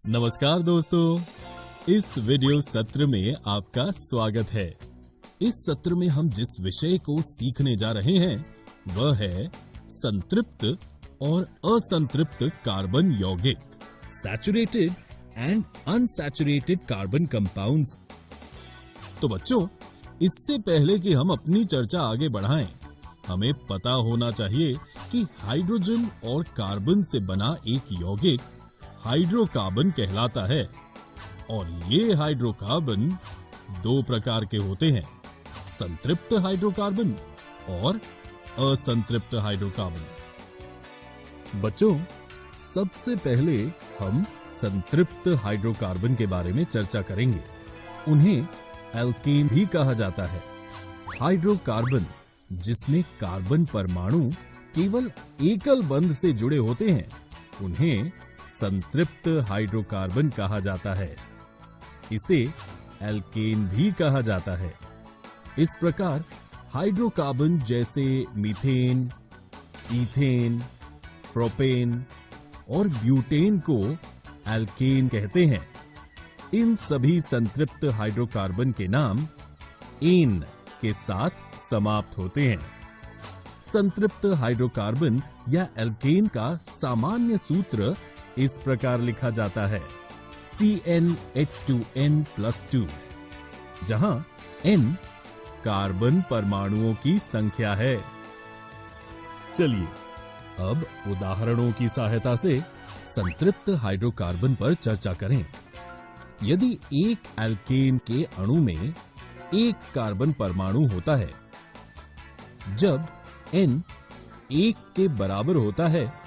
नमस्कार दोस्तों, इस वीडियो सत्र में आपका स्वागत है। इस सत्र में हम जिस विषय को सीखने जा रहे हैं वह है संतृप्त और असंतृप्त कार्बन यौगिक, saturated and unsaturated carbon compounds. तो बच्चों, इससे पहले कि हम अपनी चर्चा आगे बढ़ाएं, हमें पता होना चाहिए कि हाइड्रोजन और कार्बन से बना एक यौगिक हाइड्रोकार्बन कहलाता है और ये हाइड्रोकार्बन दो प्रकार के होते हैं, संतृप्त हाइड्रोकार्बन और असंतृप्त हाइड्रोकार्बन। बच्चों, सबसे पहले हम संतृप्त हाइड्रोकार्बन के बारे में चर्चा करेंगे। उन्हें एल्केन भी कहा जाता है। हाइड्रोकार्बन जिसमें कार्बन परमाणु केवल एकल बंध से जुड़े होते हैं, उन्हें संतृप्त हाइड्रोकार्बन कहा जाता है। इसे एल्केन भी कहा जाता है। इस प्रकार हाइड्रोकार्बन जैसे मीथेन, ईथेन, प्रोपेन और ब्यूटेन को एल्केन कहते हैं। इन सभी संतृप्त हाइड्रोकार्बन के नाम एन के साथ समाप्त होते हैं। संतृप्त हाइड्रोकार्बन या एल्केन का सामान्य सूत्र इस प्रकार लिखा जाता है CnH2n+2, जहां N कार्बन परमाणुओं की संख्या है। चलिए अब उदाहरणों की सहायता से संतृप्त हाइड्रोकार्बन पर चर्चा करें। यदि एक एल्केन के अणु में एक कार्बन परमाणु होता है, जब N 1 के बराबर होता है,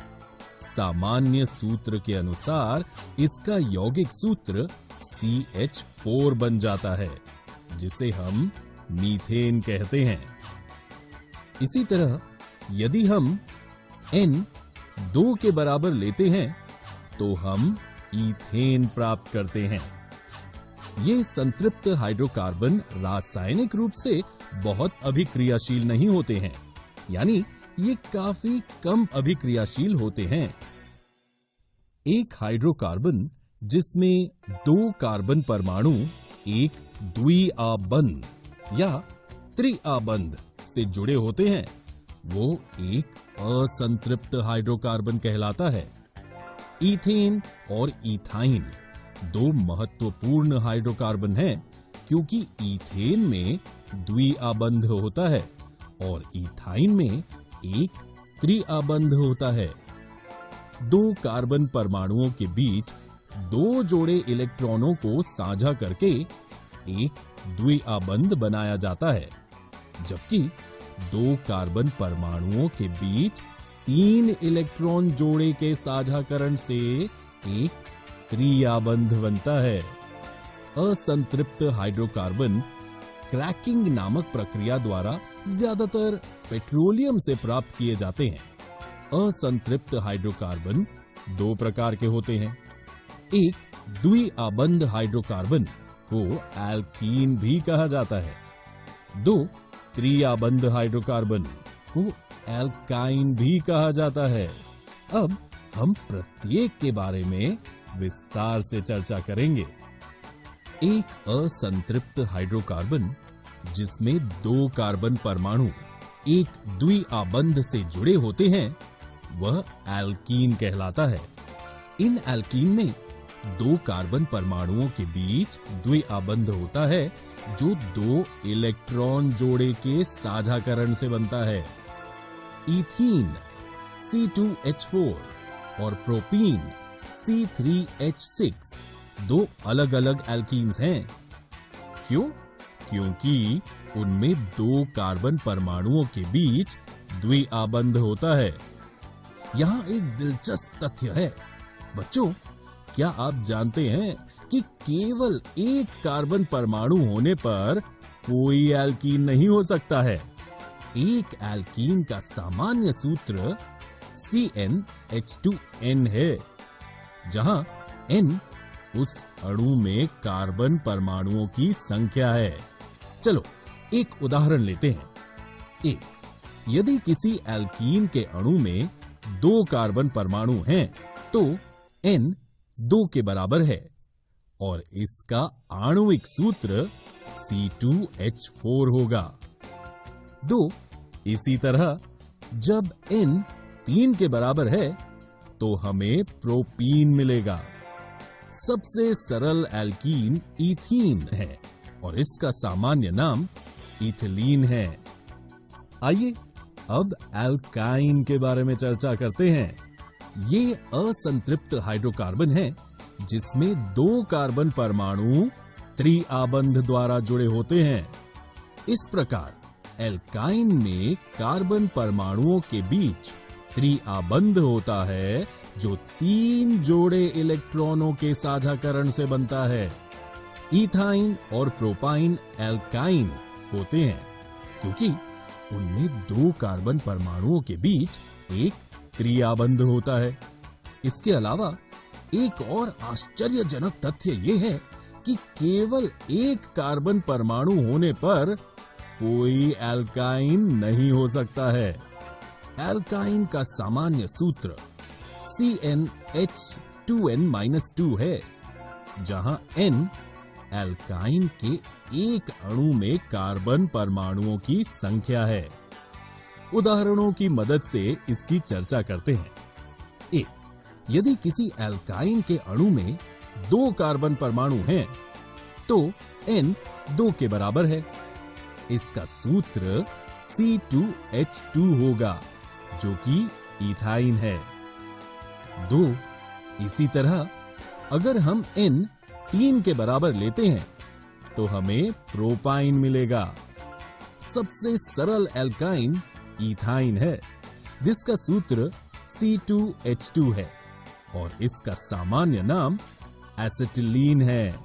सामान्य सूत्र के अनुसार इसका यौगिक सूत्र CH4 बन जाता है, जिसे हम मीथेन कहते हैं। इसी तरह यदि हम N 2 के बराबर लेते हैं तो हम ईथेन प्राप्त करते हैं। ये संतृप्त हाइड्रोकार्बन रासायनिक रूप से बहुत अभिक्रियाशील नहीं होते हैं, यानी ये काफी कम अभिक्रियाशील होते हैं। एक हाइड्रोकार्बन जिसमें दो कार्बन परमाणु एक द्विआबंध या त्रिआबंध से जुड़े होते हैं, वो एक असंतृप्त हाइड्रोकार्बन कहलाता है। ईथेन और इथाइन दो महत्वपूर्ण हाइड्रोकार्बन हैं, क्योंकि ईथेन में द्विआबंध होता है और इथाइन में एक त्रिआबंध होता है। दो कार्बन परमाणुओं के बीच दो जोड़े इलेक्ट्रॉनों को साझा करके एक द्विआबंध बनाया जाता है, जबकि दो कार्बन परमाणुओं के बीच 3 इलेक्ट्रॉन जोड़े के साझाकरण से एक त्रिआबंध बनता है। असंतृप्त हाइड्रोकार्बन क्रैकिंग नामक प्रक्रिया द्वारा ज्यादातर पेट्रोलियम से प्राप्त किए जाते हैं। असंतृप्त हाइड्रोकार्बन दो प्रकार के होते हैं। एक द्विआबंध हाइड्रोकार्बन को एल्कीन भी कहा जाता है। दो त्रिआबंध हाइड्रोकार्बन को एल्काइन भी कहा जाता है। अब हम प्रत्येक के बारे में विस्तार से चर्चा करेंगे। एक असंतृप्त हाइड्रोकार्बन जिसमें दो कार्बन परमाणु एक द्विआबंध से जुड़े होते हैं, वह एल्कीन कहलाता है। इन एल्कीन में दो कार्बन परमाणुओं के बीच द्विआबंध होता है, जो दो इलेक्ट्रॉन जोड़े के साझाकरण से बनता है। ईथीन C2H4 और प्रोपीन C3H6 दो अलग अलग एल्कीन्स हैं। क्यों? क्योंकि उनमें दो कार्बन परमाणुओं के बीच द्विआबंध होता है। यहाँ एक दिलचस्प तथ्य है। बच्चों, क्या आप जानते हैं कि केवल एक कार्बन परमाणु होने पर कोई एल्कीन नहीं हो सकता है? एक एल्कीन का सामान्य सूत्र CnH2n है, जहां N उस अणु में कार्बन परमाणुओं की संख्या है। चलो एक उदाहरण लेते हैं। यदि किसी एल्कीन के अणु में दो कार्बन परमाणु हैं, तो N 2 के बराबर है और इसका आणविक सूत्र C2H4 होगा। 2 इसी तरह जब N 3 के बराबर है तो हमें प्रोपीन मिलेगा। सबसे सरल एल्कीन इथीन है और इसका सामान्य नाम इथिलीन है। आइए अब एल्काइन के बारे में चर्चा करते हैं। ये असंतृप्त हाइड्रोकार्बन है जिसमें 2 कार्बन परमाणु त्रिआबंध द्वारा जुड़े होते हैं। इस प्रकार एल्काइन में कार्बन परमाणुओं के बीच त्रिआबंध होता है जो 3 जोड़े इलेक्ट्रॉनों के साझाकरण से बनता है। इथाइन और प्रोपाइन एल्काइन होते हैं क्योंकि उनमें 2 कार्बन परमाणुओं के बीच एक त्रिआबंध होता है। इसके अलावा एक और आश्चर्यजनक तथ्य यह है कि केवल एक कार्बन परमाणु होने पर कोई एल्काइन नहीं हो सकता है। एल्काइन का सामान्य सूत्र CnH2n-2 है, जहां N एल्काइन के एक अणु में कार्बन परमाणुओं की संख्या है। उदाहरणों की मदद से इसकी चर्चा करते हैं। 1. यदि किसी एल्काइन के अणु में 2 कार्बन परमाणु हैं, तो N 2 के बराबर है। इसका सूत्र C2H2 होगा जो कि इथाइन है। 2. इसी तरह अगर हम N 3 के बराबर लेते हैं तो हमें प्रोपाइन मिलेगा। सबसे सरल एल्काइन इथाइन है जिसका सूत्र C2H2 है और इसका सामान्य नाम एसिटिलीन है।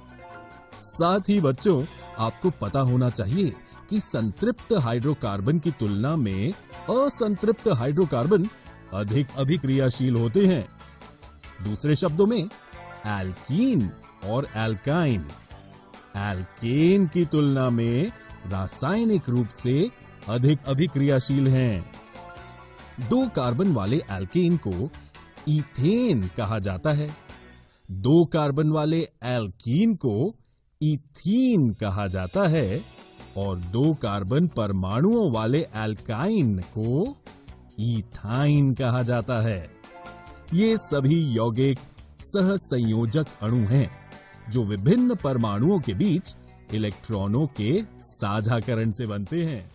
साथ ही बच्चों, आपको पता होना चाहिए कि संतृप्त हाइड्रोकार्बन की तुलना में असंतृप्त हाइड्रोकार्बन अधिक अभिक्रियाशील होते हैं। दूसरे शब्दों में एल्कीन और एल्काइन एल्केन की तुलना में रासायनिक रूप से अधिक अभिक्रियाशील हैं। 2 कार्बन वाले एल्केन को इथेन कहा जाता है। 2 कार्बन वाले एल्कीन को इथीन कहा जाता है और 2 कार्बन परमाणुओं वाले एल्काइन को इथाइन कहा जाता है। ये सभी यौगिक सहसंयोजक अणु हैं जो विभिन्न परमाणुओं के बीच इलेक्ट्रॉनों के साझाकरण से बनते हैं।